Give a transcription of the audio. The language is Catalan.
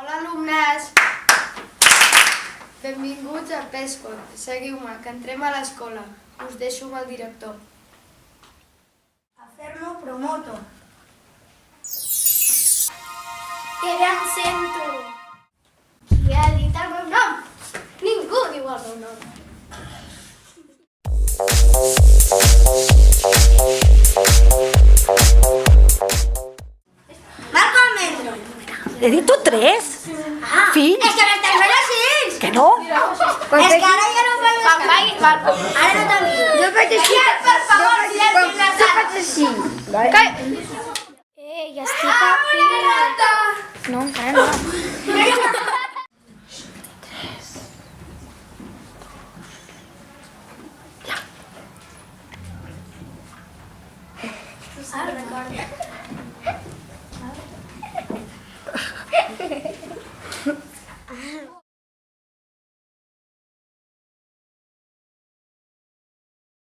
Hola, alumnes! Benvinguts a Pescor. Seguiu-me, que entrem a l'escola. Us deixo amb el director. Afermo promoto. Que bé em sento! Qui ha dit el meu nom? Ningú diu el meu nom. Marco el metro. He dit tu 3? Fills? És que les terceres sí! Que no? És que ara ja no faig Quan vagi, Marco. Ara no t'envio. Jo faig així. Per favor, silenci, la Jo faig així. Ja estic a fi. No, encara no. Ara recorda.